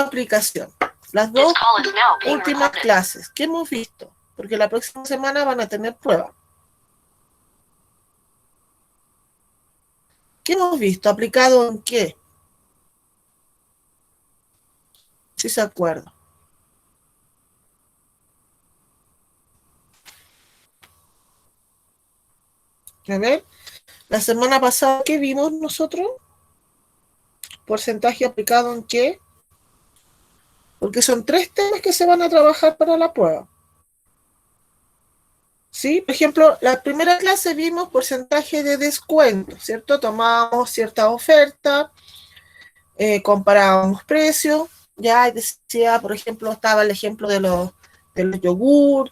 aplicación. Las dos últimas clases. ¿Qué hemos visto? Porque la próxima semana van a tener prueba. ¿Qué hemos visto? ¿Aplicado en qué? Si se acuerda. A ver, la semana pasada, ¿qué vimos nosotros? ¿Porcentaje aplicado en qué? Porque son 3 temas que se van a trabajar para la prueba. ¿Sí? Por ejemplo, la primera clase vimos porcentaje de descuento, ¿cierto? Tomábamos cierta oferta, comparábamos precios, ya decía, por ejemplo, estaba el ejemplo de los yogur,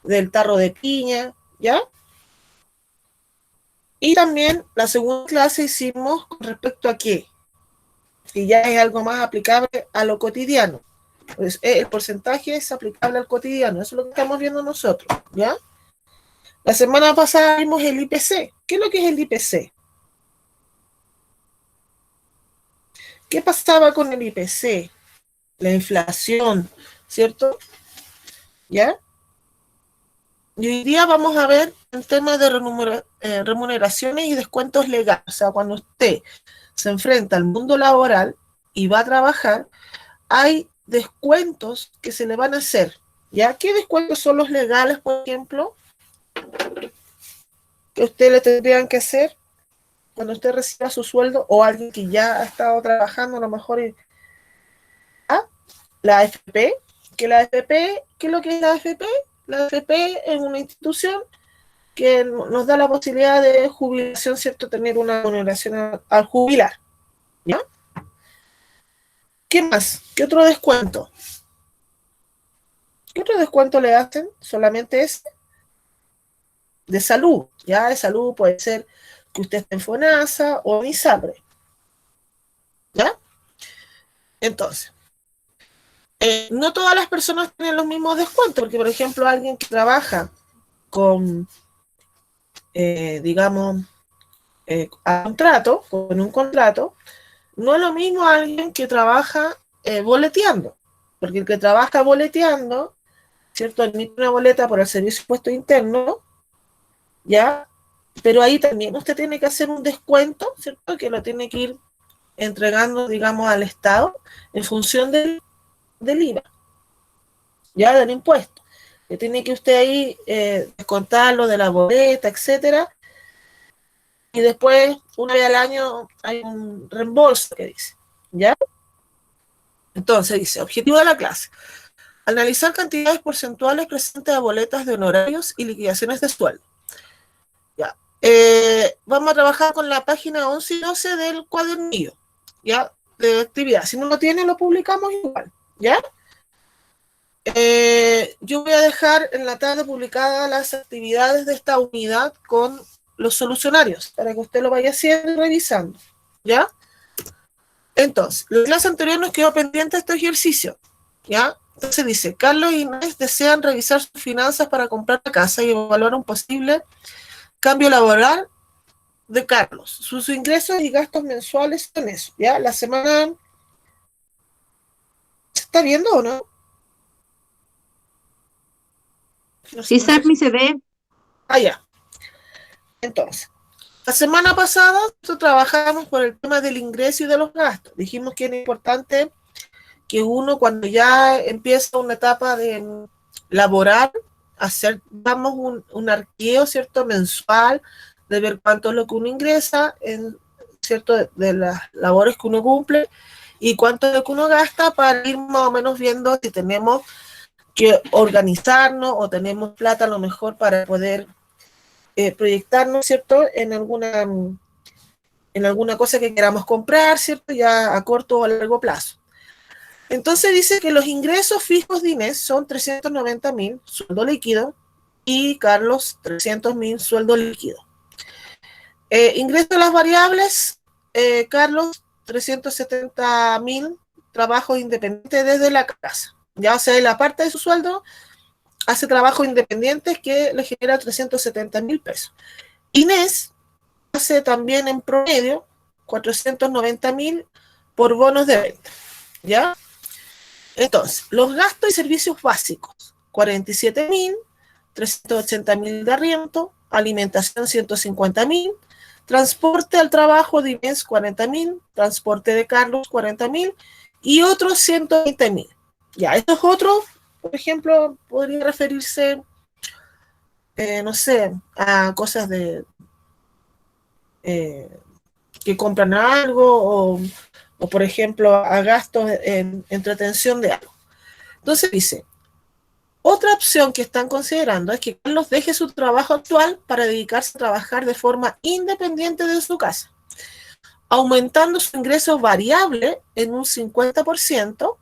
del tarro de piña, ¿ya? Y también la segunda clase hicimos con respecto a qué, si ya es algo más aplicable a lo cotidiano. Pues el porcentaje es aplicable al cotidiano, eso es lo que estamos viendo nosotros, ¿ya? La semana pasada vimos el IPC. ¿Qué es lo que es el IPC? ¿Qué pasaba con el IPC? La inflación, ¿cierto? ¿Ya? Y hoy día vamos a ver el tema de remuneraciones y descuentos legales. O sea, cuando usted se enfrenta al mundo laboral y va a trabajar, hay descuentos que se le van a hacer. ¿Ya? ¿Qué descuentos son los legales, por ejemplo, que usted le tendrían que hacer cuando usted reciba su sueldo o alguien que ya ha estado trabajando a lo mejor la AFP? Que la AFP, ¿qué es lo que es la AFP? La AFP es una institución que nos da la posibilidad de jubilación, ¿cierto? Tener una remuneración al jubilar, ¿ya? ¿Qué más? ¿Qué otro descuento? ¿Qué otro descuento le hacen? Solamente es de salud, ¿ya? De salud puede ser que usted esté en FONASA o en ISAPRE, ¿ya? Entonces, no todas las personas tienen los mismos descuentos, porque por ejemplo alguien que trabaja con, digamos, a contrato, con un contrato, no es lo mismo alguien que trabaja boleteando, porque el que trabaja boleteando, ¿cierto? Emite una boleta por el servicio de impuesto interno, ¿ya? Pero ahí también usted tiene que hacer un descuento, ¿cierto? Que lo tiene que ir entregando, digamos, al Estado en función del IVA, ¿ya? Del impuesto. Que tiene que usted ahí descontarlo de la boleta, etcétera. Y después, una vez al año, hay un reembolso que dice, ¿ya? Entonces dice, objetivo de la clase: analizar cantidades porcentuales presentes a boletas de honorarios y liquidaciones de sueldo. Ya. Vamos a trabajar con la página 11 y 12 del cuadernillo, ¿ya? De actividad. Si no lo tiene, lo publicamos igual, ¿ya? Yo voy a dejar en la tarde publicadas las actividades de esta unidad con los solucionarios, para que usted lo vaya haciendo y revisando, ¿ya? Entonces, la clase anterior nos quedó pendiente este ejercicio, ¿ya? Entonces dice, Carlos y Inés desean revisar sus finanzas para comprar la casa y evaluar un posible cambio laboral de Carlos. Sus ingresos y gastos mensuales son eso, ¿ya? La semana... ¿Se está viendo o no? No sé, Sí, no sé. Sarmi se ve. Ah, ya. Entonces, la semana pasada nosotros trabajamos por el tema del ingreso y de los gastos. Dijimos que era importante que uno, cuando ya empieza una etapa de laboral, hacer, vamos, un arqueo, ¿cierto? Mensual, de ver cuánto es lo que uno ingresa, ¿cierto? De las labores que uno cumple y cuánto es lo que uno gasta, para ir más o menos viendo si tenemos que organizarnos o tenemos plata a lo mejor para poder proyectarnos, ¿cierto? En alguna cosa que queramos comprar, ¿cierto? Ya a corto o a largo plazo. Entonces dice que los ingresos fijos de Inés son 390.000, sueldo líquido, y Carlos 300.000, sueldo líquido. Ingreso de las variables, Carlos 370.000, trabajo independiente desde la casa. Ya, o sea, la parte de su sueldo hace trabajo independiente que le genera 370.000 pesos. Inés hace también en promedio 490.000 por bonos de venta, ¿ya? Entonces, los gastos y servicios básicos, 47.000, 380.000 de arriendo, alimentación 150.000, transporte al trabajo de Inés 40.000, transporte de Carlos 40.000 y otros 120.000. Ya, estos otros, por ejemplo, podría referirse, no sé, a cosas de eh, que compran algo o, por ejemplo, a gastos en entretención de algo. Entonces dice, otra opción que están considerando es que Carlos deje su trabajo actual para dedicarse a trabajar de forma independiente de su casa, aumentando su ingreso variable en un 50%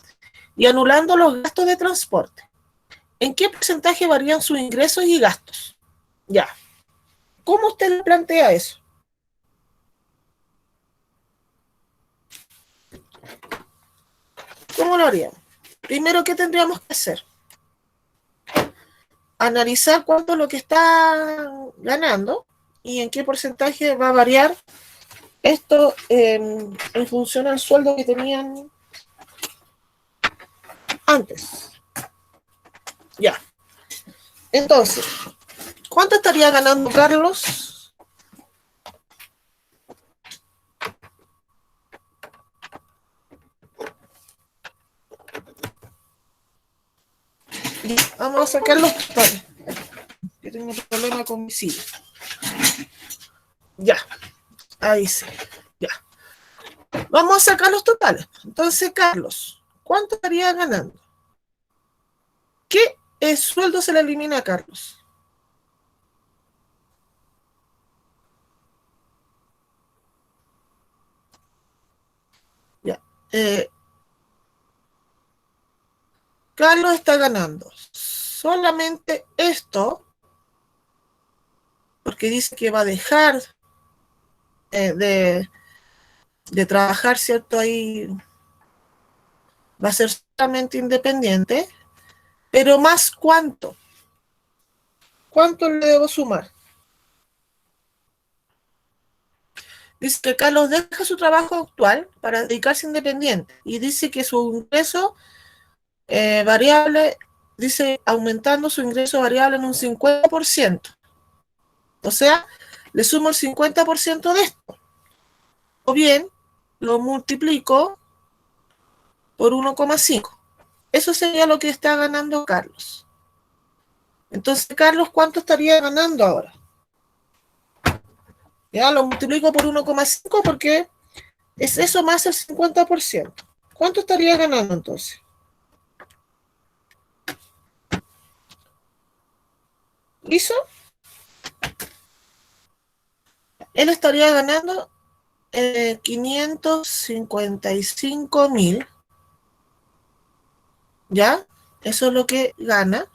y anulando los gastos de transporte. ¿En qué porcentaje varían sus ingresos y gastos? Ya. ¿Cómo usted le plantea eso? ¿Cómo lo haríamos? Primero, ¿qué tendríamos que hacer? Analizar cuánto es lo que está ganando y en qué porcentaje va a variar esto en función al sueldo que tenían antes. Ya. Entonces, ¿cuánto estaría ganando Carlos? Vamos a sacar los totales. Yo tengo un problema con mi silla. Ya. Ahí sí. Ya. Vamos a sacar los totales. Entonces, Carlos, ¿cuánto estaría ganando? ¿Qué sueldo se le elimina a Carlos? Ya. Carlos está ganando solamente esto, porque dice que va a dejar de trabajar, ¿cierto? Ahí va a ser solamente independiente, pero más cuánto. ¿Cuánto le debo sumar? Dice que Carlos deja su trabajo actual para dedicarse independiente y dice que su ingreso variable, dice aumentando su ingreso variable en un 50%. O sea, le sumo el 50% de esto. O bien, lo multiplico por 1,5. Eso sería lo que está ganando Carlos. Entonces, Carlos, ¿cuánto estaría ganando ahora? Ya lo multiplico por 1,5 porque es eso más el 50%. ¿Cuánto estaría ganando entonces? ¿Listo? Él estaría ganando 555.000. ¿Ya? Eso es lo que gana.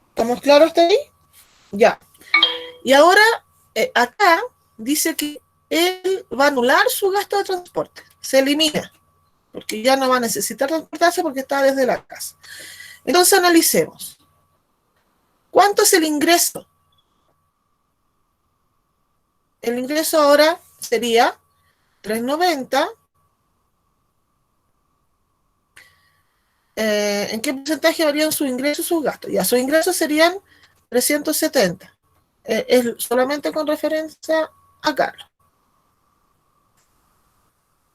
¿Estamos claros hasta ahí? Ya. Y ahora, acá dice que él va a anular su gasto de transporte. Se elimina, porque ya no va a necesitar transportarse porque está desde la casa. Entonces analicemos. ¿Cuánto es el ingreso? El ingreso ahora sería 390. ¿En qué porcentaje varían sus ingresos y sus gastos? Ya, sus ingresos serían 370. Es solamente con referencia a Carlos.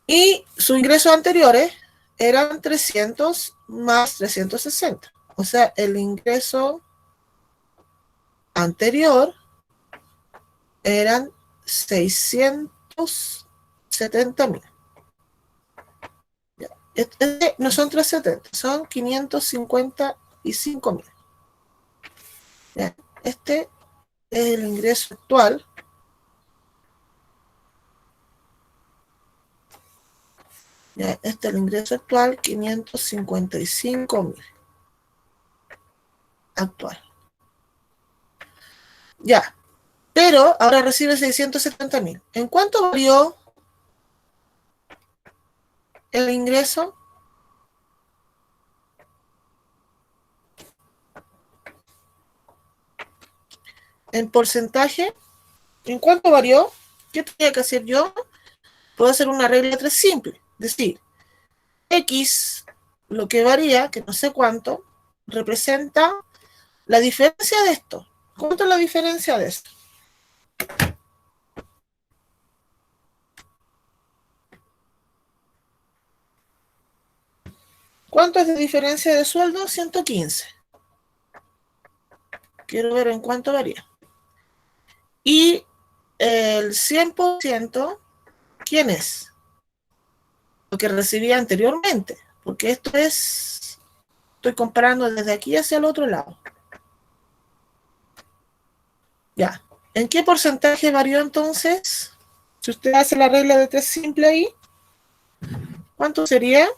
Y sus ingresos anteriores eran 300 más 360. O sea, el ingreso anterior eran 670.000. No son 370, son 555.000. Este es el ingreso actual. Ya, este es el ingreso actual, 555.000 actual. Ya, pero ahora recibe 670.000. ¿En cuánto varió el ingreso? En porcentaje. ¿En cuánto varió? ¿Qué tenía que hacer yo? Puedo hacer una regla de tres simple. Es decir, X lo que varía, que no sé cuánto, representa la diferencia de esto. ¿Cuánto es la diferencia de esto? ¿Cuánto es de diferencia de sueldo? 115. Quiero ver en cuánto varía. Y el 100%, ¿quién es? Lo que recibía anteriormente. Porque esto es, estoy comparando desde aquí hacia el otro lado. Ya. ¿En qué porcentaje varió entonces? Si usted hace la regla de 3 simple ahí, ¿cuánto sería?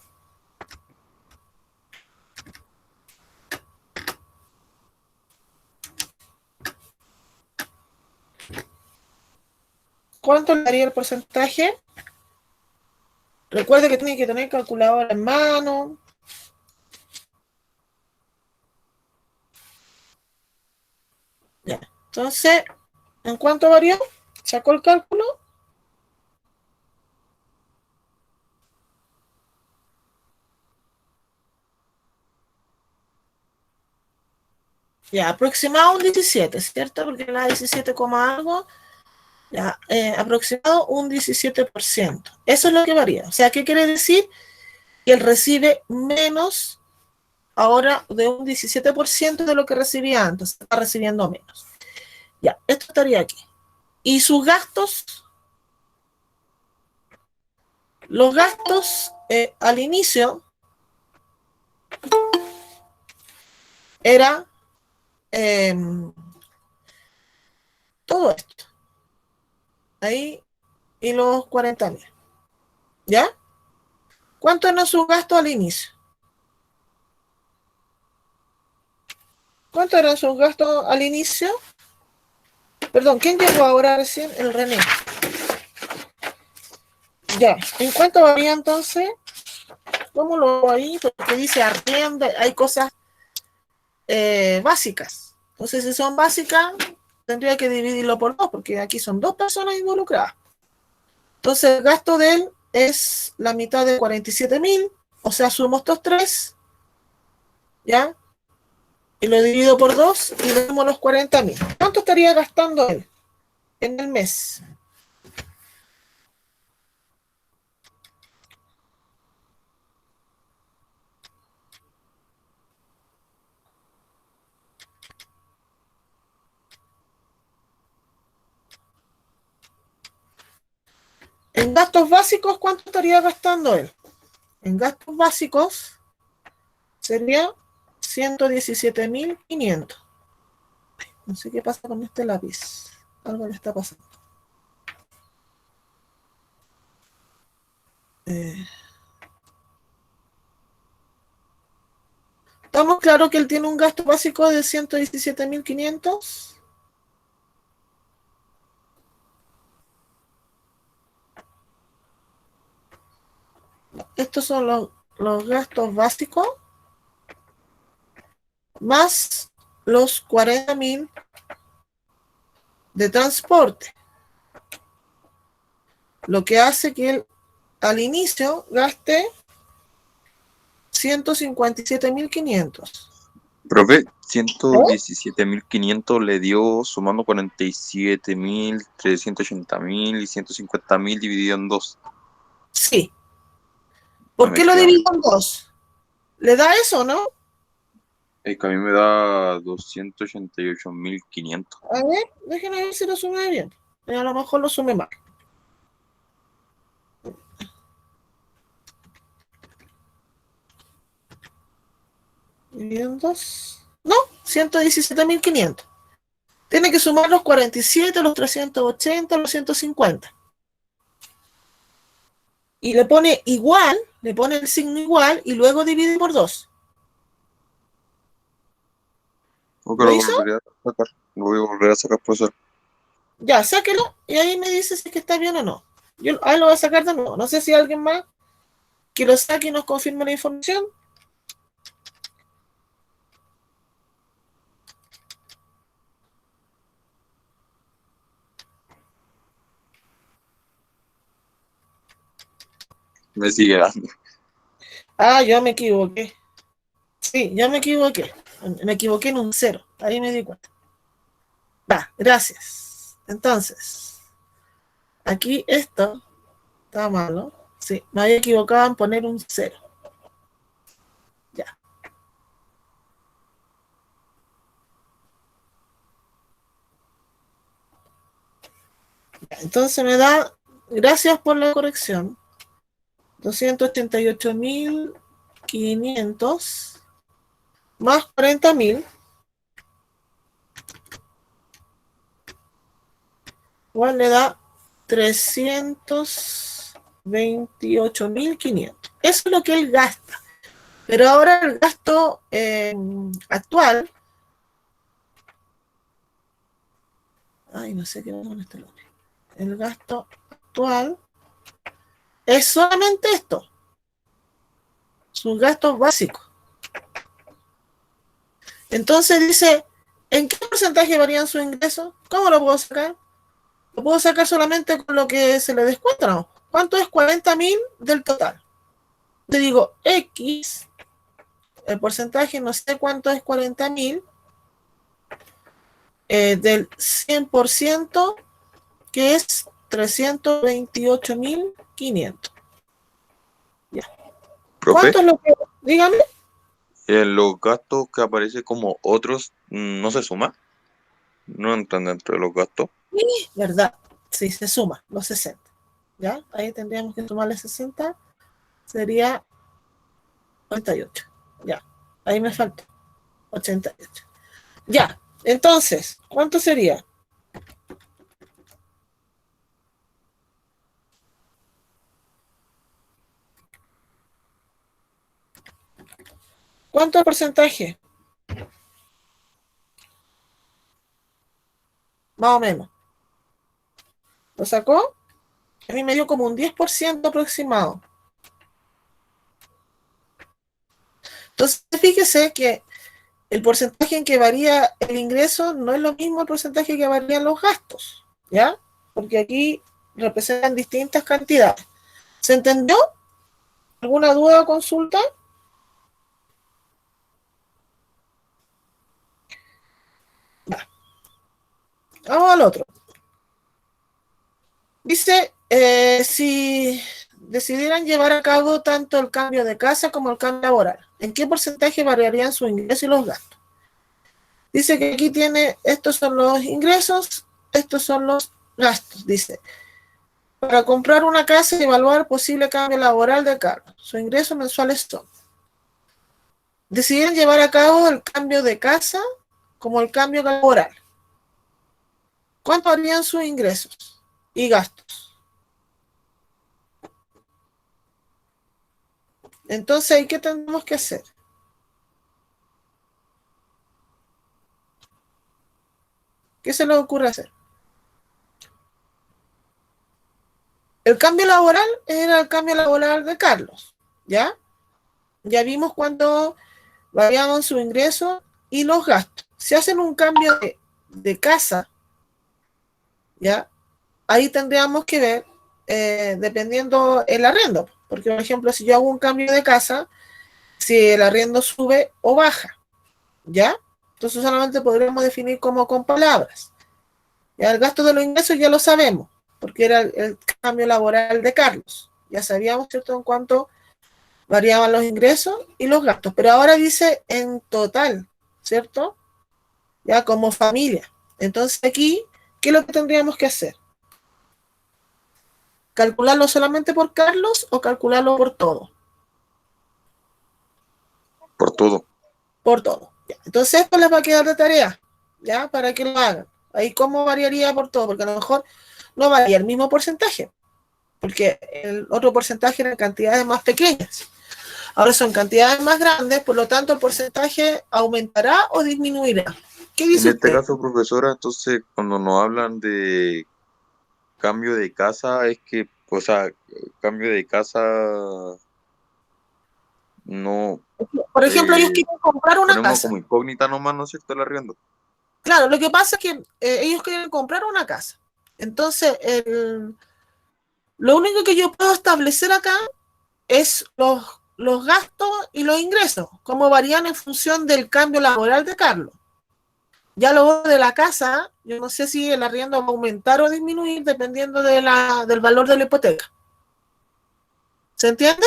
¿Cuánto le daría el porcentaje? Recuerde que tiene que tener calculadora en mano. Ya. Entonces, ¿en cuánto varió? ¿Sacó el cálculo? Ya, aproximado un 17, ¿cierto? Porque era 17, algo. Ya, aproximado un 17%. Eso es lo que varía. O sea, ¿qué quiere decir? Que él recibe menos ahora de un 17% de lo que recibía antes. Está recibiendo menos. Ya, esto estaría aquí. ¿Y sus gastos? Los gastos al inicio era eh, todo esto. Ahí y los 40.000. ¿Ya? ¿Cuánto eran sus gastos al inicio? ¿Cuánto eran sus gastos al inicio? Perdón, ¿quién llegó ahora recién? El René. Ya, ¿en cuánto varía entonces? ¿Cómo lo ahí? Porque dice arriendo, hay cosas básicas. Entonces, si son básicas, tendría que dividirlo por dos, porque aquí son dos personas involucradas. Entonces, el gasto de él es la mitad de 47.000, o sea, sumo estos tres, ¿ya? Y lo divido por dos y le sumo los 40.000. ¿Cuánto estaría gastando él en el mes? En gastos básicos, ¿cuánto estaría gastando él? En gastos básicos sería 117.500. No sé qué pasa con este lápiz. Algo le está pasando. Eh, ¿Estamos claros que él tiene un gasto básico de 117.500? Estos son los gastos básicos más los 40.000 de transporte. Lo que hace que él al inicio gaste 157.500. Profe, ¿Oh? 117.500 le dio sumando 47.000, 380.000 y 150.000 dividido en dos. Sí. No ¿Por me qué lo queda divido mal. en dos? ¿Le da eso, no? Es que a mí me da 288.500. A ver, déjenme ver si lo sume bien. A lo mejor lo sume mal. Dividido en dos. No, 117.500. Tiene que sumar los 47, los 380, los 150. Y le pone igual, le pone el signo igual y luego divide por dos. Creo que ¿Lo lo hizo? volveré a sacar. Lo voy a volver a sacar, profesor. Ya, sáquelo y ahí me dice si es que está bien o no. Yo ahí lo voy a sacar de nuevo. No sé si alguien más que lo saque y nos confirme la información. Me sigue dando. Ah, yo me equivoqué. Sí, ya me equivoqué. Me equivoqué en un cero. Ahí me di cuenta. Va, gracias. Entonces, aquí esto está malo. Sí, me había equivocado en poner un cero. Ya. Entonces me da, gracias por la corrección, 288.500 más 40.000, igual le da 328.500. Eso es lo que él gasta. Pero ahora el gasto actual, ay, no sé qué va con este nombre. El gasto actual es solamente esto, sus gastos básicos. Entonces dice, ¿en qué porcentaje varían sus ingresos? ¿Cómo lo puedo sacar? Lo puedo sacar solamente con lo que se le descuenta, ¿no? ¿Cuánto es 40.000 del total? Te digo, X, el porcentaje, no sé cuánto es 40.000, del 100%, que es 328.500. Ya. Profe, ¿Cuánto es lo que? Dígame. los gastos que aparece como otros no se suman, no entran dentro de los gastos. Sí, ¿verdad? Sí, se suma los 60. ¿Ya? Ahí tendríamos que sumarle 60, sería 88. Ya, ahí me faltó 88. Ya, entonces, ¿cuánto sería? ¿Cuánto porcentaje? Más o menos. ¿Lo sacó? A mí me dio como un 10% aproximado. Entonces, fíjese que el porcentaje en que varía el ingreso no es lo mismo el porcentaje que varían los gastos, ¿ya? Porque aquí representan distintas cantidades. ¿Se entendió? ¿Alguna duda o consulta? Va, vamos al otro. Dice, si decidieran llevar a cabo tanto el cambio de casa como el cambio laboral, ¿en qué porcentaje variarían sus ingresos y los gastos? Dice que aquí tiene, estos son los ingresos, estos son los gastos. Dice, para comprar una casa y evaluar posible cambio laboral de Carlos, sus ingresos mensuales son. Decidieran llevar a cabo el cambio de casa como el cambio laboral. ¿Cuánto harían sus ingresos y gastos? Entonces, ¿qué tenemos que hacer? ¿Qué se les ocurre hacer? El cambio laboral era el cambio laboral de Carlos, ¿ya? Ya vimos cuando variaban su ingreso y los gastos. Si hacen un cambio de casa, ¿ya? Ahí tendríamos que ver, dependiendo el arriendo. Porque, por ejemplo, si yo hago un cambio de casa, si el arriendo sube o baja, ¿ya? Entonces solamente podríamos definir como con palabras. Ya el gasto de los ingresos ya lo sabemos, porque era el cambio laboral de Carlos. Ya sabíamos, ¿cierto?, en cuánto variaban los ingresos y los gastos. Pero ahora dice en total, ¿cierto? Ya como familia. Entonces aquí, ¿qué es lo que tendríamos que hacer? ¿Calcularlo solamente por Carlos o calcularlo por todo? Por todo. Por todo. Ya. Entonces esto les va a quedar de tarea, ¿ya? Para que lo hagan. Ahí cómo variaría por todo, porque a lo mejor no varía el mismo porcentaje, porque el otro porcentaje eran cantidades más pequeñas. Ahora son cantidades más grandes, por lo tanto el porcentaje aumentará o disminuirá. ¿Qué En dice este usted? caso, profesora, entonces cuando nos hablan de cambio de casa, es que, o sea, cambio de casa no Por ejemplo, ellos eh, quieren comprar una ponemos casa. como incógnita nomás, ¿no es cierto?, el arriendo. Claro, lo que pasa es que ellos quieren comprar una casa. Entonces, lo único que yo puedo establecer acá es los gastos y los ingresos, cómo varían en función del cambio laboral de Carlos. Ya luego de la casa, yo no sé si el arriendo va a aumentar o disminuir dependiendo del valor de la hipoteca. ¿Se entiende?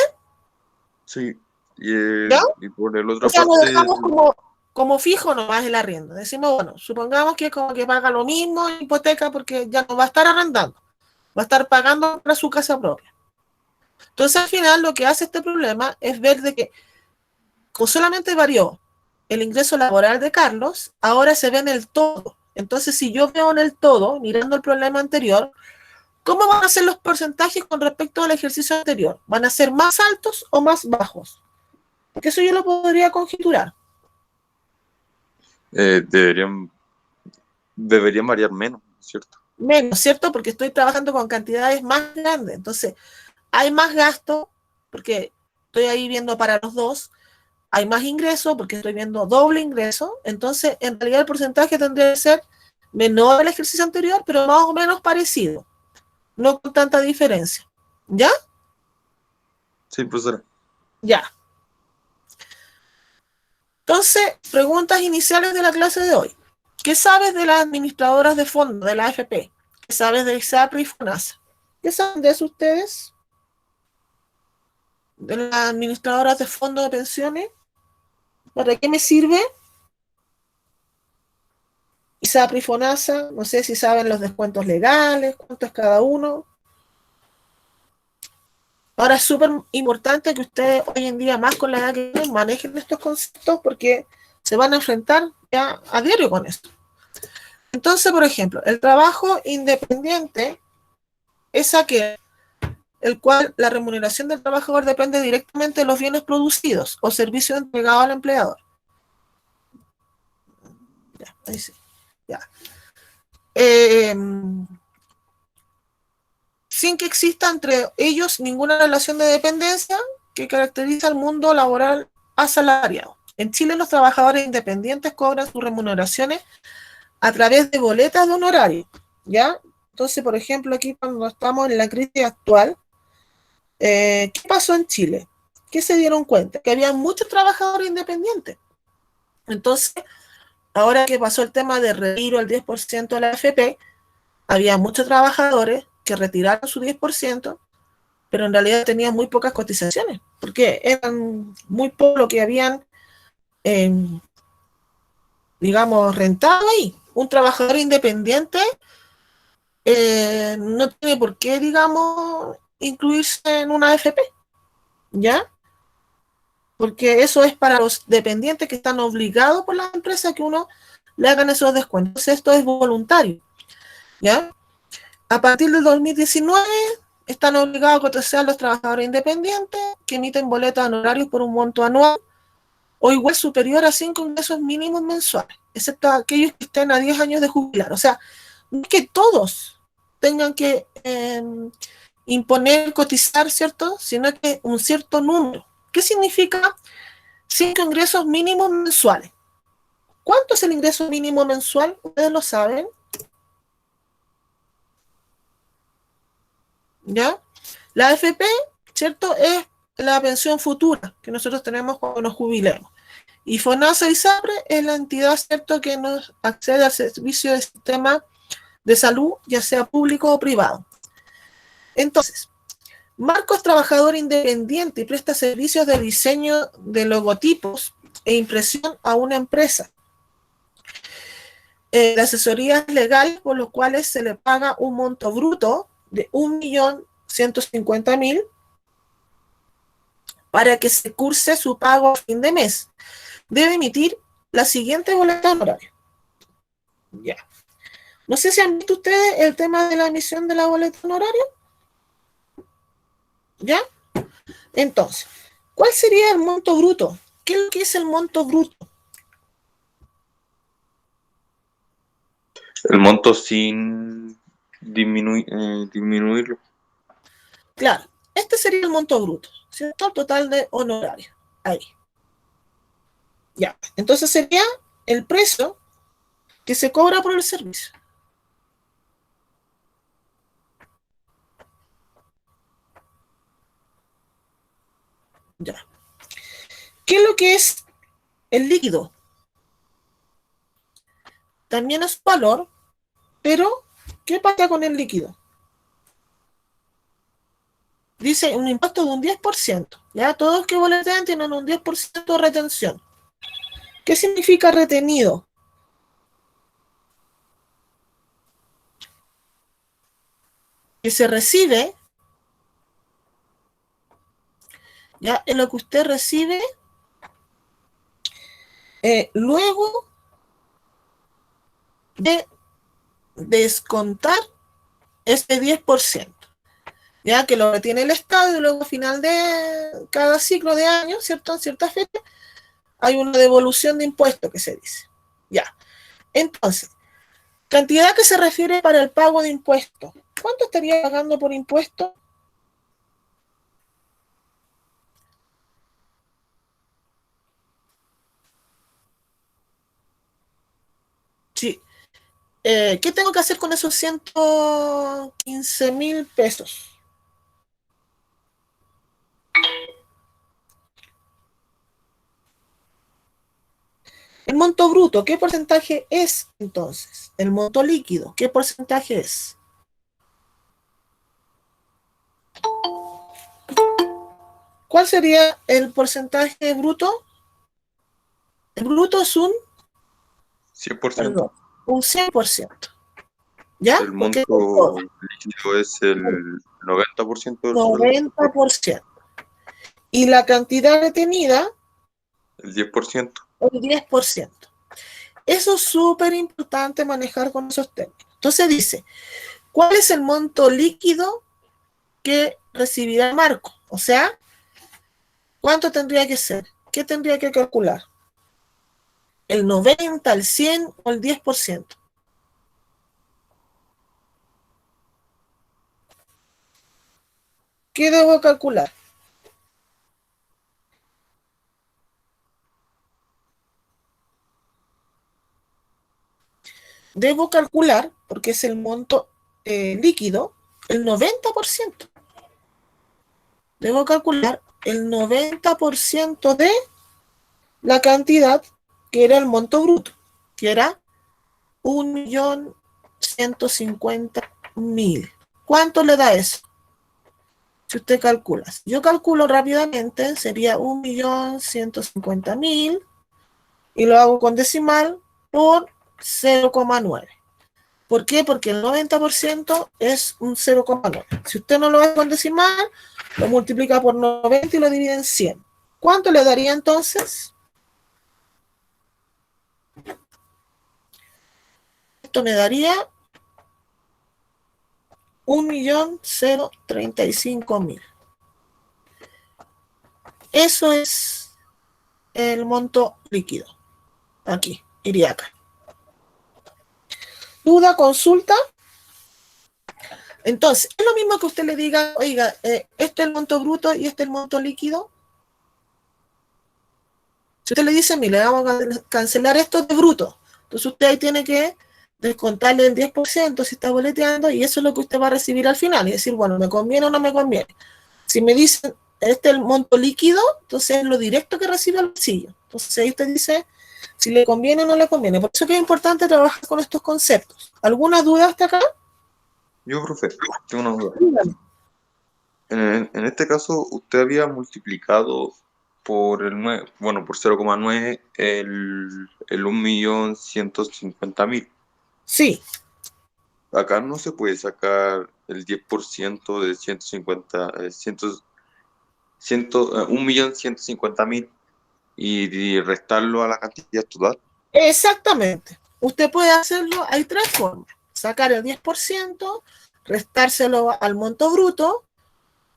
Sí. ¿Ya? Y por la O otra sea, lo parte, dejamos como fijo nomás el arriendo. Decimos, bueno, supongamos que como que paga lo mismo en hipoteca porque ya no va a estar arrendando, va a estar pagando para su casa propia. Entonces, al final, lo que hace este problema es ver de que, como solamente varió el ingreso laboral de Carlos, ahora se ve en el todo. Entonces, si yo veo en el todo, mirando el problema anterior, ¿cómo van a ser los porcentajes con respecto al ejercicio anterior? ¿Van a ser más altos o más bajos? Porque eso yo lo podría conjeturar. eh, deberían, deberían variar menos, ¿cierto? Menos, ¿cierto? Porque estoy trabajando con cantidades más grandes. Entonces, hay más gasto, porque estoy ahí viendo para los dos. Hay más ingreso, porque estoy viendo doble ingreso. Entonces, en realidad el porcentaje tendría que ser menor del ejercicio anterior, pero más o menos parecido. No con tanta diferencia. ¿Ya? Sí, profesora. Ya. Entonces, preguntas iniciales de la clase de hoy. ¿Qué sabes de las administradoras de fondo de la AFP? ¿Qué sabes de ISAPRE y FONASA? ¿Qué saben de eso ustedes? ¿De las administradoras de fondo de pensiones? ¿Para qué me sirve? ISAPRE y FONASA, no sé si saben los descuentos legales, cuánto es cada uno. Ahora es súper importante que ustedes hoy en día, más con la edad que tienen, manejen estos conceptos porque se van a enfrentar ya a diario con esto. Entonces, por ejemplo, el trabajo independiente es aquel el cual la remuneración del trabajador depende directamente de los bienes producidos o servicios entregados al empleador. Ya, ahí sí. Ya. Eh, sin que exista entre ellos ninguna relación de dependencia que caracteriza al mundo laboral asalariado. En Chile los trabajadores independientes cobran sus remuneraciones a través de boletas de honorario, ¿ya? Entonces, por ejemplo, aquí cuando estamos en la crisis actual, ¿qué pasó en Chile? ¿Qué se dieron cuenta? Que había muchos trabajadores independientes. Entonces, ahora que pasó el tema de retiro al 10% de la AFP, había muchos trabajadores que retiraron su 10%, pero en realidad tenían muy pocas cotizaciones, porque eran muy poco lo que habían, eh, digamos, rentado ahí. Un trabajador independiente no tiene por qué, digamos, incluirse en una AFP, ¿ya? Porque eso es para los dependientes que están obligados por la empresa a que uno le hagan esos descuentos. Esto es voluntario, ¿ya? A partir del 2019 están obligados a cotizar los trabajadores independientes que emiten boletas honorarios por un monto anual o igual superior a 5 ingresos mínimos mensuales, excepto aquellos que estén a 10 años de jubilar. O sea, no es que todos tengan que imponer, cotizar, ¿cierto? Sino que un cierto número. ¿Qué significa 5 ingresos mínimos mensuales? ¿Cuánto es el ingreso mínimo mensual? ¿Ustedes lo saben? ¿Ya? La AFP, ¿cierto? Es la pensión futura que nosotros tenemos cuando nos jubilemos. Y FONASA y SAPRE es la entidad, ¿cierto?, que nos accede al servicio del sistema de salud, ya sea público o privado. Entonces, Marco es trabajador independiente y presta servicios de diseño de logotipos e impresión a una empresa. De asesorías legales por los cuales se le paga un monto bruto de 1.150.000 para que se curse su pago a fin de mes. Debe emitir la siguiente boleta honoraria. Ya. No sé si han visto ustedes el tema de la emisión de la boleta honoraria. ¿Ya? Entonces, ¿cuál sería el monto bruto? ¿Qué es lo que es el monto bruto? El monto sin disminuirlo. Claro, este sería el monto bruto, ¿cierto? El total de honorario. Ahí. Ya. Entonces sería el precio que se cobra por el servicio. Ya. ¿Qué es lo que es el líquido? También es valor, pero ¿qué pasa con el líquido? Dice un impuesto de un 10%. Ya todos los que boletean tienen un 10% de retención. ¿Qué significa retenido? Que se recibe, ya en lo que usted recibe, luego de descontar este 10%. Ya que lo retiene el Estado y luego al final de cada ciclo de año, ¿cierto? En ciertas fechas, hay una devolución de impuestos que se dice. Ya. Entonces, cantidad que se refiere para el pago de impuestos. ¿Cuánto estaría pagando por impuesto? Sí. ¿Qué tengo que hacer con esos 115.000 pesos? El monto bruto, ¿qué porcentaje es entonces? El monto líquido, ¿qué porcentaje es? ¿Cuál sería el porcentaje bruto? El bruto es un, 100%. perdón, un 100%. ¿Ya? El Porque es todo. monto líquido es el 90% del sueldo, 90%. Y la cantidad retenida, el 10%. el 10%. Eso es súper importante manejar con esos términos. Entonces dice, ¿cuál es el monto líquido que recibirá Marco? O sea, ¿cuánto tendría que ser? ¿Qué tendría que calcular? ¿El 90, el 100 o el 10%? ¿Qué debo calcular? Debo calcular, porque es el monto líquido, el 90%. Debo calcular el 90% de la cantidad que era el monto bruto, que era 1.150.000. ¿Cuánto le da eso? Si usted calcula. Yo calculo rápidamente, sería 1.150.000 y lo hago con decimal por 0,9. ¿Por qué? Porque el 90% es un 0,9. Si usted no lo hace con decimal, lo multiplica por 90 y lo divide en 100. ¿Cuánto le daría entonces? Esto me daría 1.035.000. Eso es el monto líquido. Aquí, iría acá. ¿Duda, consulta? Entonces, es lo mismo que usted le diga, oiga, este es el monto bruto y este es el monto líquido. Si usted le dice, mire, vamos a cancelar esto de bruto, entonces usted ahí tiene que descontarle el 10% si está boleteando y eso es lo que usted va a recibir al final y decir, bueno, ¿me conviene o no me conviene? Si me dicen, este es el monto líquido, entonces es lo directo que recibe el bolsillo. Entonces ahí usted dice si le conviene o no le conviene. Por eso que es importante trabajar con estos conceptos. ¿Alguna duda hasta acá? Yo, profe, tengo una duda. Dígame. En este caso, usted había multiplicado por el 9, bueno, por 0,9 el 1.150.000. Sí, Acá no se puede sacar el 10% de 150, 1.150.000 y restarlo a la cantidad total. exactamente. Usted puede hacerlo, hay tres formas. Sacar el 10%, restárselo al monto bruto,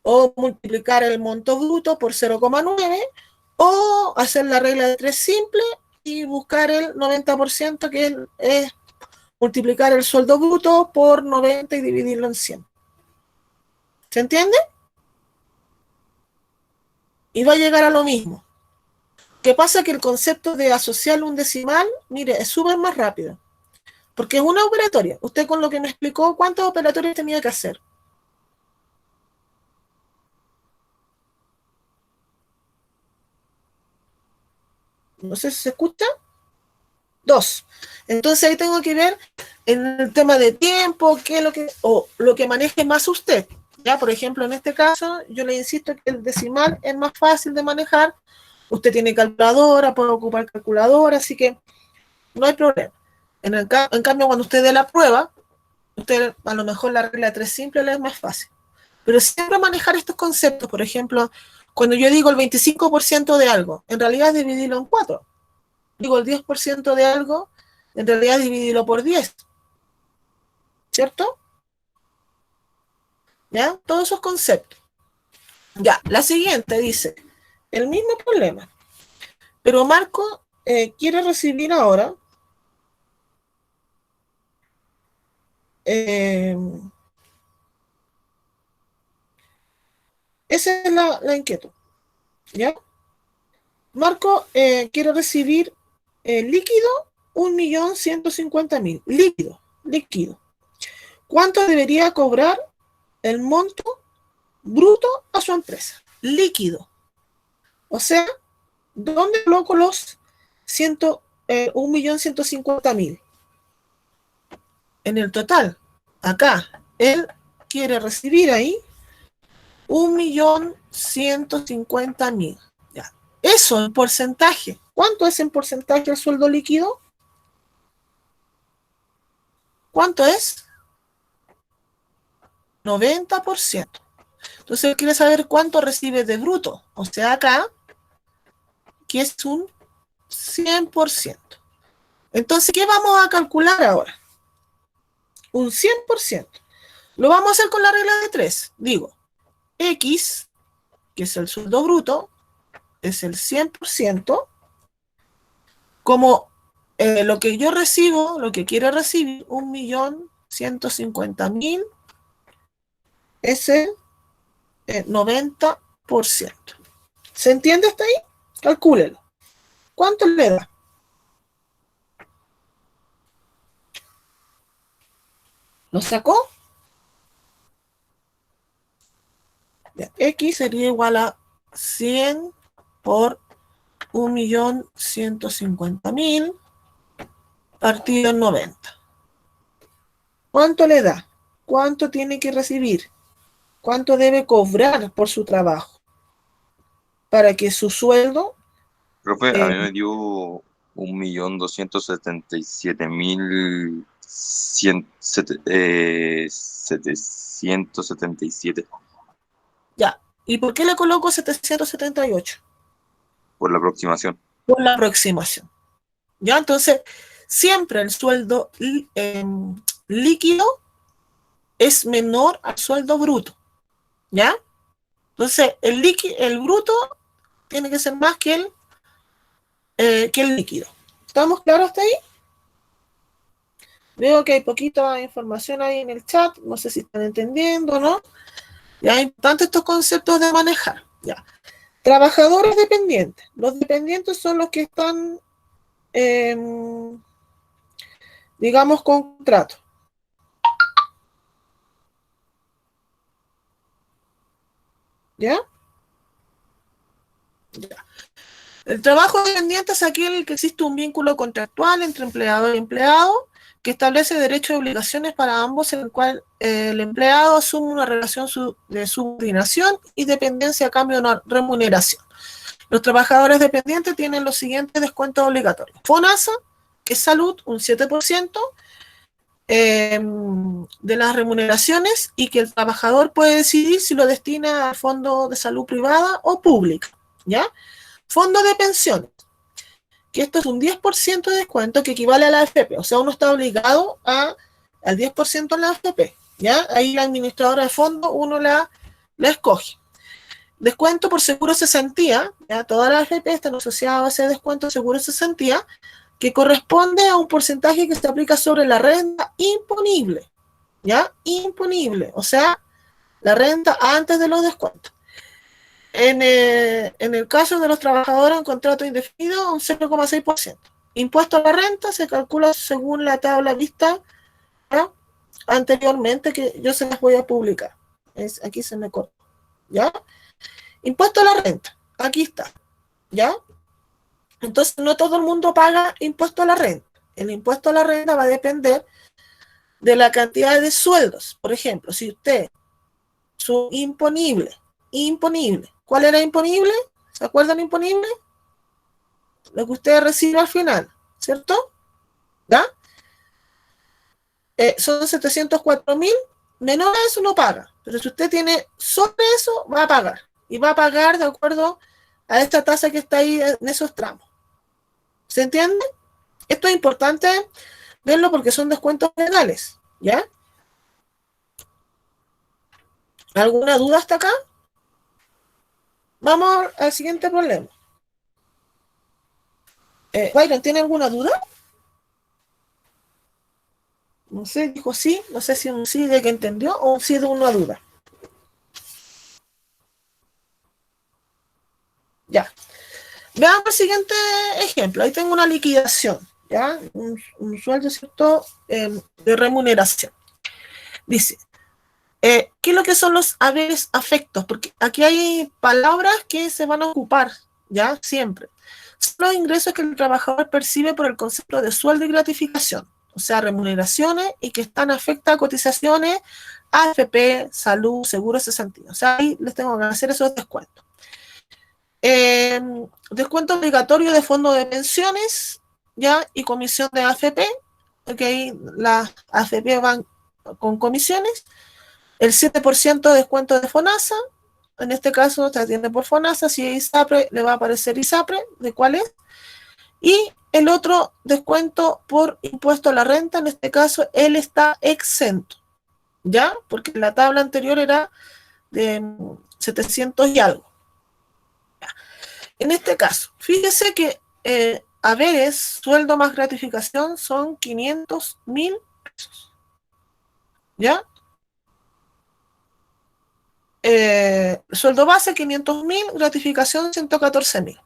o multiplicar el monto bruto por 0,9, o hacer la regla de tres simple y buscar el 90%, que es multiplicar el sueldo bruto por 90 y dividirlo en 100. ¿Se entiende? Y va a llegar a lo mismo. ¿Qué pasa? Que el concepto de asociar un decimal, mire, es súper más rápido. Porque es una operatoria. Usted con lo que me explicó, ¿cuántas operatorias tenía que hacer? No sé si se escucha. 2. Entonces ahí tengo que ver en el tema de tiempo, qué es lo que maneje más usted. Ya, por ejemplo, en este caso, yo le insisto que el decimal es más fácil de manejar. Usted tiene calculadora, puede ocupar calculadora, así que no hay problema. En cambio, cuando usted dé la prueba, usted a lo mejor la regla de 3 simple le es más fácil. Pero siempre manejar estos conceptos, por ejemplo, cuando yo digo el 25% de algo, en realidad es dividirlo en 4. Digo el 10% de algo, en realidad es dividirlo por 10. ¿Cierto? ¿Ya? Todos esos conceptos. Ya, la siguiente dice, el mismo problema, pero Marco quiere recibir ahora eh, esa es la inquietud, ¿ya? Marco quiere recibir líquido 1.150.000, líquido. ¿Cuánto debería cobrar el monto bruto a su empresa? Líquido. O sea, ¿dónde coloco los 1.150.000? En el total. Acá, él quiere recibir ahí 1.150.000. Ya. Eso en porcentaje. ¿Cuánto es en porcentaje el sueldo líquido? ¿Cuánto es? 90%. Entonces él quiere saber cuánto recibe de bruto. O sea, acá, que es un 100%. Entonces, ¿qué vamos a calcular ahora? Un 100%. Lo vamos a hacer con la regla de 3. Digo, X, que es el sueldo bruto, es el 100%, como lo que yo recibo, lo que quiero recibir, 1.150.000, es el 90%. ¿Se entiende hasta ahí? Calcúlelo. ¿Cuánto le da? ¿Lo sacó? Ya, X sería igual a 100 por 1.150.000 partido en 90. ¿Cuánto le da? ¿Cuánto tiene que recibir? ¿Cuánto debe cobrar por su trabajo? Para que su sueldo... Profe, a Eh, mí me dio 1.277.777 ya. ¿Y por qué le coloco 778? por la aproximación. Por la aproximación. ¿Ya? Entonces, siempre el sueldo líquido es menor al sueldo bruto. ¿Ya? Entonces, el bruto tiene que ser más que el líquido. ¿Estamos claros hasta ahí? Veo que hay poquita información ahí en el chat, no sé si están entendiendo, ¿no? Ya es importante estos conceptos de manejar. Ya. Trabajadores dependientes. Los dependientes son los que están, eh, digamos, con contrato. ¿Ya? Ya. El trabajo dependiente es aquel en que existe un vínculo contractual entre empleador y empleado que establece derechos y obligaciones para ambos, en el cual el empleado asume una relación de subordinación y dependencia a cambio de una remuneración. Los trabajadores dependientes tienen los siguientes descuentos obligatorios. FONASA, que es salud, un 7% de las remuneraciones y que el trabajador puede decidir si lo destina al fondo de salud privada o pública. ¿Ya? Fondo de pensiones, que esto es un 10% de descuento que equivale a la AFP. O sea, uno está obligado al 10% en la AFP. ¿Ya? Ahí la administradora de fondo uno la escoge. Descuento por seguro cesantía, ya todas las AFP están asociadas a ese descuento de seguro cesantía, que corresponde a un porcentaje que se aplica sobre la renta imponible, ¿ya? Imponible, o sea, la renta antes de los descuentos. En el caso de los trabajadores en contrato indefinido, un 0,6%. Impuesto a la renta se calcula según la tabla vista, ¿ya? Anteriormente, que yo se las voy a publicar. Aquí se me corta, ¿ya? Impuesto a la renta, aquí está, ¿ya? Entonces, no todo el mundo paga impuesto a la renta. El impuesto a la renta va a depender de la cantidad de sueldos. Por ejemplo, si usted, su imponible, ¿cuál era imponible? ¿Se acuerdan imponible? Lo que usted recibe al final, ¿cierto? ¿Ya? Son 704.000, menor a eso no paga. Pero si usted tiene sobre eso, va a pagar. Y va a pagar de acuerdo a esta tasa que está ahí en esos tramos. ¿Se entiende? Esto es importante verlo porque son descuentos legales, ¿ya? ¿Alguna duda hasta acá? Vamos al siguiente problema. Byron, ¿tiene alguna duda? No sé, dijo sí, no sé si un sí de que entendió o un sí de una duda. Ya. Veamos el siguiente ejemplo. Ahí tengo una liquidación, ¿ya? Un sueldo, ¿cierto? De remuneración. Dice, ¿qué es lo que son los haberes afectos? Porque aquí hay palabras que se van a ocupar, ¿ya? Siempre. Son los ingresos que el trabajador percibe por el concepto de sueldo y gratificación, o sea, remuneraciones y que están afectas a cotizaciones, AFP, salud, seguro, cesantía. O sea, ahí les tengo que hacer esos descuentos. Descuento obligatorio de fondo de pensiones, ¿ya? Y comisión de AFP, porque ahí las AFP van con comisiones. El 7% de descuento de FONASA, en este caso se atiende por FONASA, si es ISAPRE le va a aparecer ISAPRE, ¿de cuál es? Y el otro descuento por impuesto a la renta, en este caso él está exento, ¿ya? Porque la tabla anterior era de 700 y algo. En este caso, fíjese que haberes, sueldo más gratificación son 500.000 pesos, ¿ya? Sueldo base 500.000, gratificación 114.000.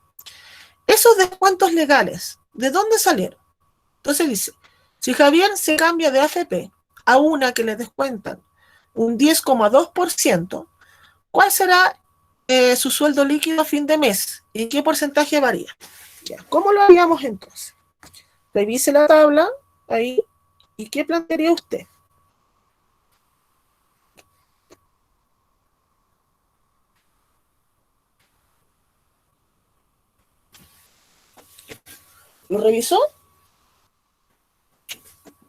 Esos descuentos legales, ¿de dónde salieron? Entonces dice, si Javier se cambia de AFP a una que le descuentan un 10,2%, ¿cuál será su sueldo líquido a fin de mes? ¿Y en qué porcentaje varía? Ya, ¿cómo lo haríamos entonces? Revise la tabla ahí y ¿qué plantearía usted? ¿Lo revisó?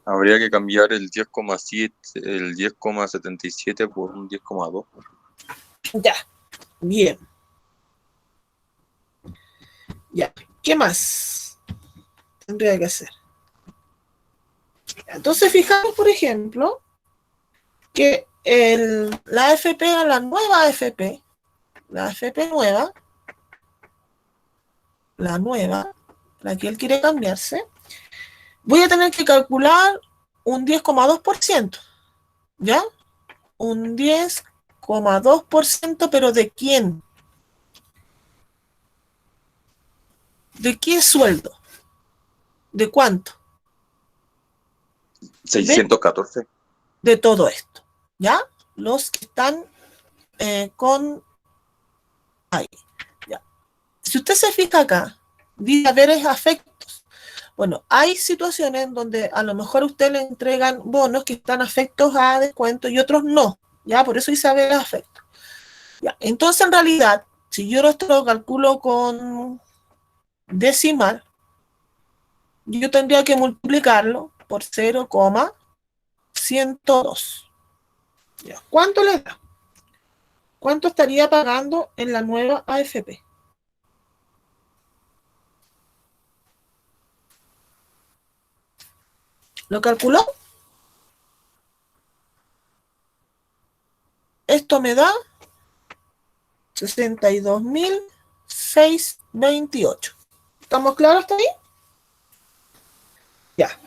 Habría que cambiar el 10,7, el 10,77 por un 10,2. Ya, bien, ya. ¿Qué más tendría que hacer? Entonces, fijamos, por ejemplo, que la AFP a la nueva AFP, la AFP nueva, la nueva, la que él quiere cambiarse, voy a tener que calcular un 10,2%, ¿ya? Un 10,2%, pero ¿de quién? ¿De qué sueldo? ¿De cuánto? ¿Ven? 614. De todo esto, ¿ya? Los que están con ahí, ¿ya? Si usted se fija acá, dice haberes afectos. Bueno, hay situaciones en donde a lo mejor a usted le entregan bonos que están afectos a descuento y otros no, ¿ya? Por eso dice haberes afectos. ¿Ya? Entonces, en realidad, si yo esto lo calculo con decimal, yo tendría que multiplicarlo por 0,102. ¿Ya? ¿Cuánto le da? ¿Cuánto estaría pagando en la nueva AFP? ¿Lo calculó? Esto me da 62.628. ¿Estamos claros hasta ahí? Ya.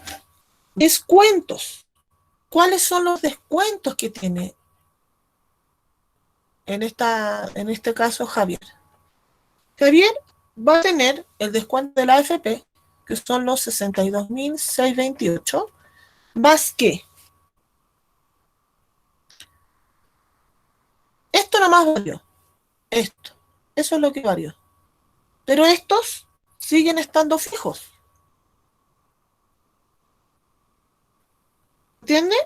Descuentos. ¿Cuáles son los descuentos que tiene en este caso Javier? Javier va a tener el descuento de la AFP, que son los 62.628, más que esto nomás varió. Esto. Eso es lo que varió. Pero estos siguen estando fijos. ¿Entiende?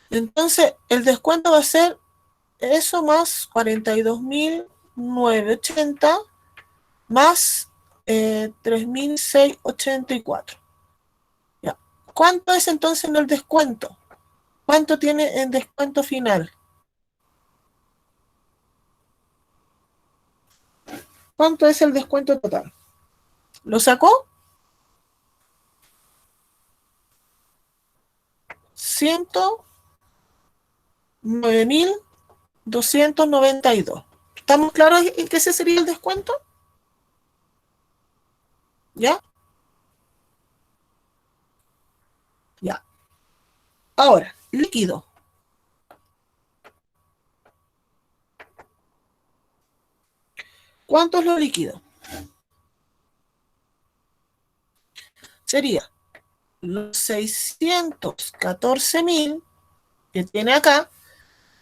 Entonces, el descuento va a ser eso más 42.980 más 3.684. Ya. ¿Cuánto es entonces en el descuento? ¿Cuánto tiene en descuento final? ¿Cuánto es el descuento total? ¿Lo sacó? 109.292. ¿Estamos claros en que ese sería el descuento? ¿Ya? Ya. Ahora, líquido. ¿Cuánto es lo líquido? Sería los 614.000 que tiene acá,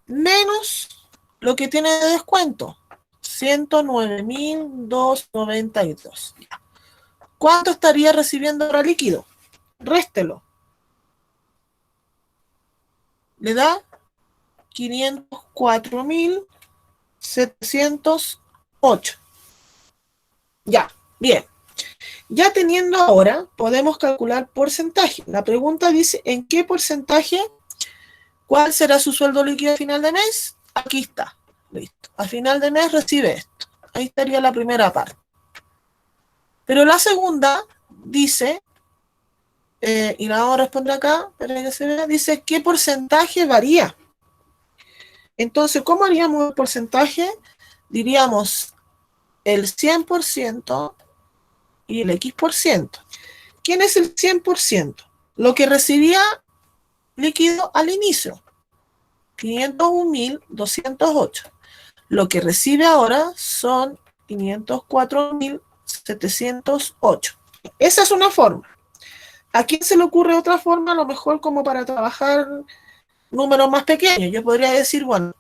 menos lo que tiene de descuento, 109.292. ¿Cuánto estaría recibiendo ahora líquido? Réstelo. Le da 504.708. Ya, bien. Ya teniendo ahora, podemos calcular porcentaje. La pregunta dice, ¿en qué porcentaje? ¿Cuál será su sueldo líquido a final de mes? Aquí está. Listo. A final de mes recibe esto. Ahí estaría la primera parte. Pero la segunda dice, y la vamos a responder acá, para que se vea, dice, ¿qué porcentaje varía? Entonces, ¿cómo haríamos el porcentaje? Diríamos el 100% y el X%. ¿Quién es el 100%? Lo que recibía líquido al inicio, 501.208. Lo que recibe ahora son 504.708. Esa es una forma. ¿A quién se le ocurre otra forma? A lo mejor como para trabajar números más pequeños. Yo podría decir, bueno,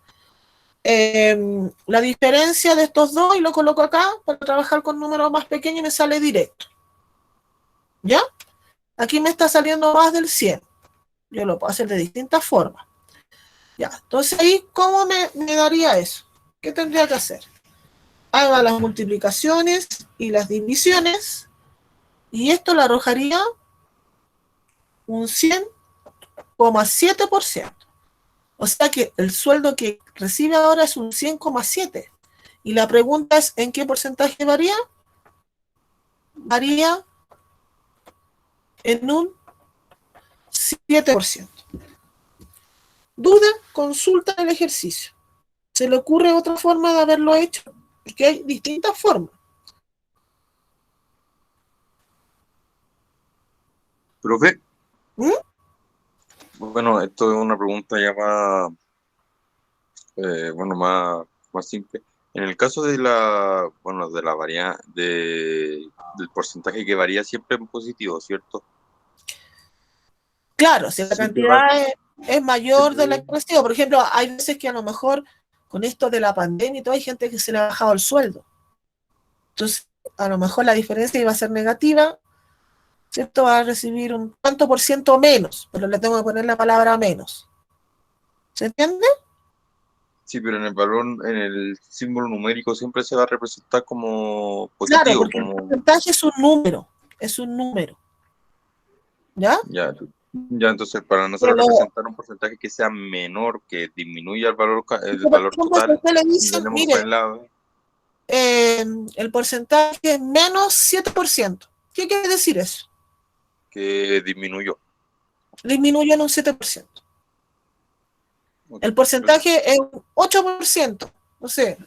la diferencia de estos dos y lo coloco acá para trabajar con números más pequeños y me sale directo. ¿Ya? Aquí me está saliendo más del 100. Yo lo puedo hacer de distintas formas. Ya, entonces ahí, ¿cómo me daría eso? ¿Qué tendría que hacer? Haga las multiplicaciones y las divisiones y esto le arrojaría un 100,7%. O sea que el sueldo que recibe ahora es un 100,7%. Y la pregunta es, ¿en qué porcentaje varía? Varía en un 7%. Duda, consulta el ejercicio. ¿Se le ocurre otra forma de haberlo hecho? Porque hay distintas formas. Profe, ¿Mm? bueno, esto es una pregunta ya más, bueno, más simple. En el caso de la, bueno, de la del porcentaje que varía siempre en positivo, ¿cierto? Claro, si la Siempre va, cantidad es mayor siempre, de la que recibo. Por ejemplo, hay veces que a lo mejor con esto de la pandemia y todo, hay gente que se le ha bajado el sueldo. Entonces, a lo mejor la diferencia iba a ser negativa, ¿cierto? Va a recibir un tanto por ciento menos, pero le tengo que poner la palabra menos. ¿Se entiende? sí, pero en el valor, en el símbolo numérico siempre se va a representar como Claro, positivo, porque el como, porcentaje es un número, ¿ya? ya, ya, entonces para nosotros Pero, representar un porcentaje que sea menor, que disminuya el por valor ejemplo, si total, usted le dicen, tenemos que mire, ponerla el porcentaje es menos 7%. ¿Qué quiere decir eso? que disminuyó. Disminuye en un 7%. Ok, El gracias. porcentaje es un 8%. No sé,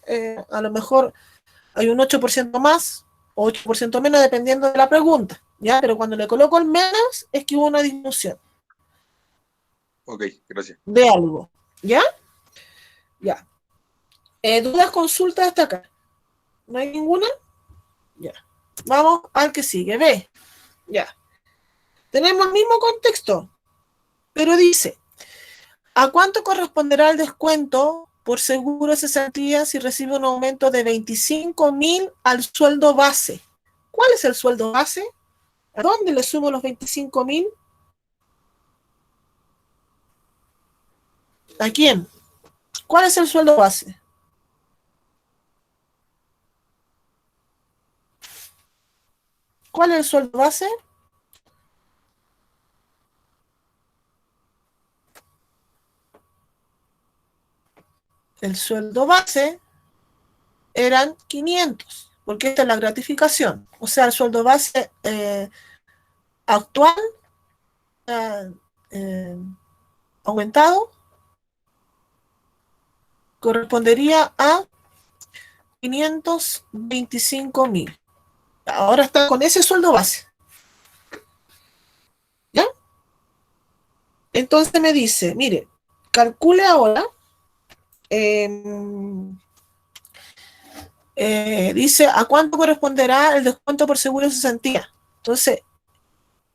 a lo mejor hay un 8% más o 8% menos dependiendo de la pregunta, ¿ya? Pero cuando le coloco el menos es que hubo una disminución Ok, gracias. de algo, ¿ya? Ya. ¿Dudas, consultas hasta acá? ¿No hay ninguna? Ya. Vamos al que sigue. B. Ya. Tenemos el mismo contexto, pero dice, ¿a cuánto corresponderá el descuento por seguro de cesantía si recibe un aumento de 25.000 al sueldo base. ¿Cuál es el sueldo base? ¿A dónde le sumo los 25.000? ¿A quién? ¿Cuál es el sueldo base? ¿Cuál es el sueldo base? El sueldo base eran 500, porque esta es la gratificación. O sea, el sueldo base actual eh, aumentado correspondería a 525.000. Ahora está con ese sueldo base. ¿Ya? Entonces me dice, mire, calcule ahora, eh, dice, ¿a cuánto corresponderá el descuento por seguro de cesantía? Entonces,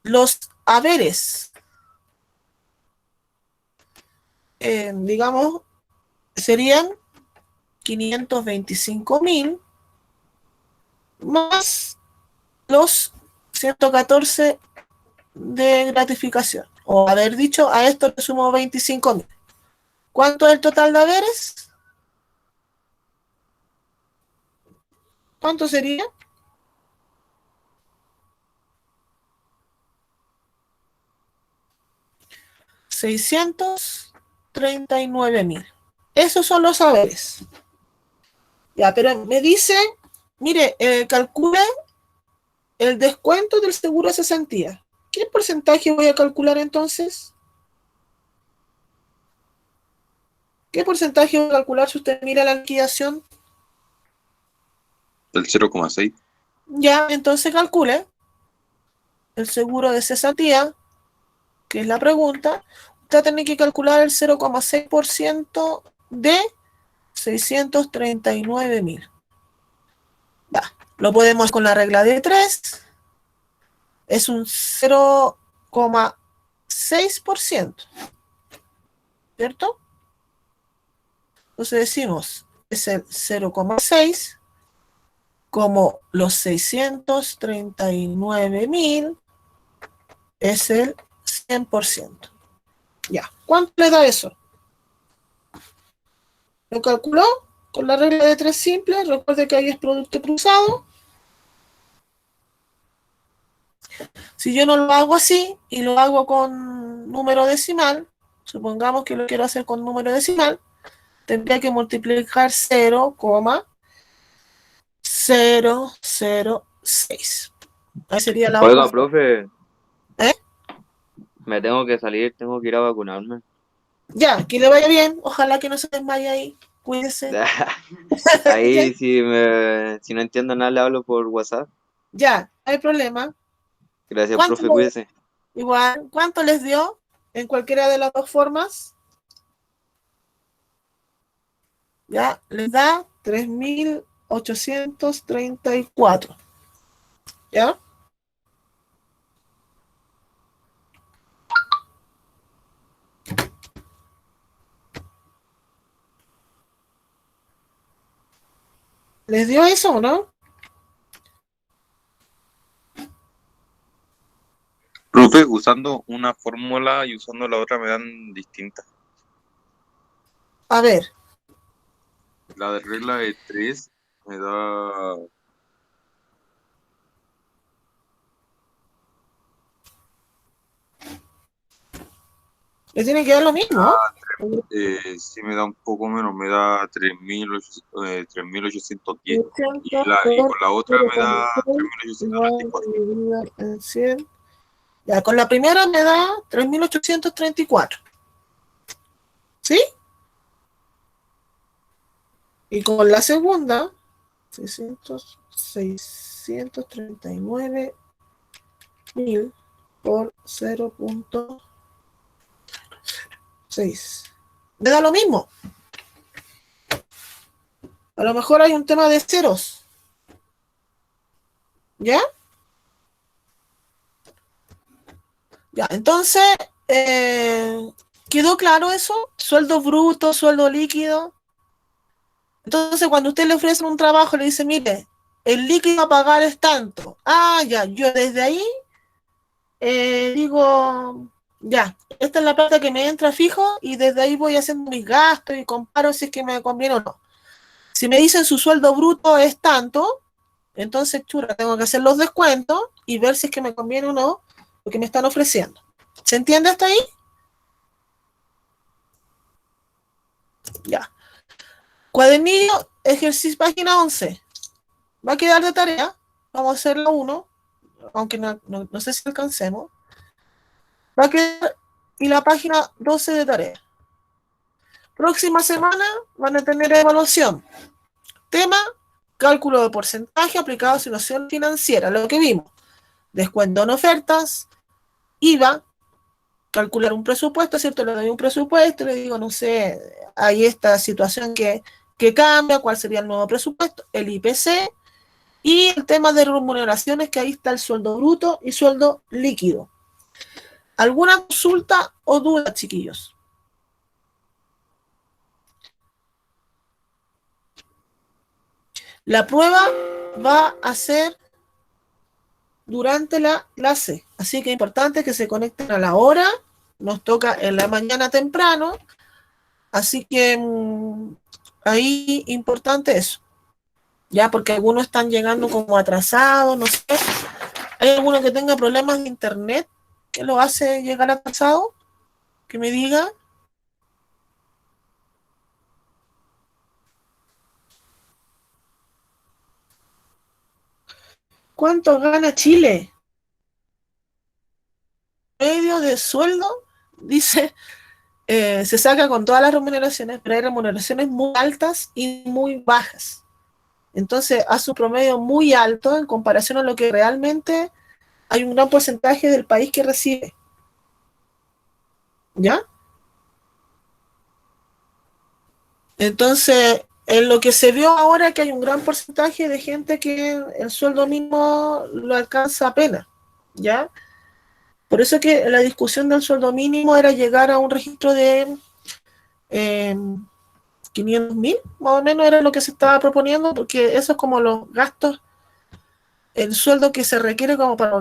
los haberes, digamos, serían 525.000 más los 114 de gratificación. O haber dicho, a esto le sumo 25.000. ¿Cuánto es el total de haberes? ¿Cuánto sería? 639.000. Esos son los haberes. Ya, pero me dice, mire, calcule el descuento del seguro de cesantía. ¿Qué porcentaje voy a calcular entonces? ¿Qué porcentaje voy a calcular si usted mira la liquidación? El 0,6. Ya, entonces calcule el seguro de cesantía, que es la pregunta. Usted tiene que calcular el 0,6% de 639.000. Lo podemos con la regla de 3. Es un 0,6%, ¿cierto? Entonces decimos, es el 0,6 como los 639.000 es el 100%. Ya, ¿cuánto le da eso? Lo calculó con la regla de 3 simple. Recuerde que ahí es producto cruzado. Si yo no lo hago así y lo hago con número decimal, supongamos que lo quiero hacer con número decimal, tendría que multiplicar 0,006. Ahí sería la otra Oiga, forma. profe, ¿Eh? me tengo que salir, tengo que ir a vacunarme. Ya, que le vaya bien. Ojalá que no se desmaye ahí. Cuídese. Ya, Ahí si no entiendo nada le hablo por WhatsApp. ya, no hay problema. Gracias, ¿Cuánto profe, cuídese. igual, cuánto les dio en cualquiera de las dos formas? Ya, les da 3.834. ¿Ya? ¿Les dio eso o no? Profe, usando una fórmula y usando la otra me dan distintas. A ver, La de regla de 3 me da les tiene que dar lo mismo. sí me da un poco menos, me da 3.810 800 y con por la otra me da 0,6 igual 3.834. dividido en 100. Ya, con la primera me da 3.834. ¿Sí? Y con la segunda, 639.000 por 0,6. Me da lo mismo. A lo mejor hay un tema de ceros. ¿Ya? Ya, entonces, ¿quedó claro eso? Sueldo bruto, sueldo líquido. Entonces, cuando usted le ofrece un trabajo, le dice, mire, el líquido a pagar es tanto. Ah, ya, yo desde ahí digo, ya, esta es la plata que me entra fijo y desde ahí voy haciendo mis gastos y comparo si es que me conviene o no. Si me dicen su sueldo bruto es tanto, entonces, chura, tengo que hacer los descuentos y ver si es que me conviene o no lo que me están ofreciendo. ¿Se entiende hasta ahí? Ya. Cuadernillo, ejercicio, página 11. Va a quedar de tarea. Vamos a hacerlo uno, aunque no sé si alcancemos. Va a quedar y la página 12 de tarea. Próxima semana van a tener evaluación. Tema, cálculo de porcentaje aplicado a situación financiera, lo que vimos. Descuento en ofertas, IVA, calcular un presupuesto, ¿cierto? Le doy un presupuesto, le digo, no sé, hay esta situación que cambia, cuál sería el nuevo presupuesto, el IPC, y el tema de remuneraciones, que ahí está el sueldo bruto y sueldo líquido. ¿Alguna consulta o duda, chiquillos? La prueba va a ser durante la clase, así que es importante que se conecten a la hora, nos toca en la mañana temprano, así que ahí importante eso, ya, porque algunos están llegando como atrasados, no sé, ¿hay alguno que tenga problemas de internet que lo hace llegar atrasado? Que me diga. ¿Cuánto gana Chile? Medio de sueldo, dice, se saca con todas las remuneraciones, pero hay remuneraciones muy altas y muy bajas. Entonces hace un promedio muy alto en comparación a lo que realmente hay un gran porcentaje del país que recibe. ¿Ya? Entonces, en lo que se vio ahora que hay un gran porcentaje de gente que el sueldo mínimo lo alcanza apenas. ¿Ya? Por eso que la discusión del sueldo mínimo era llegar a un registro de 500.000, más o menos era lo que se estaba proponiendo, porque eso es como los gastos, el sueldo que se requiere como para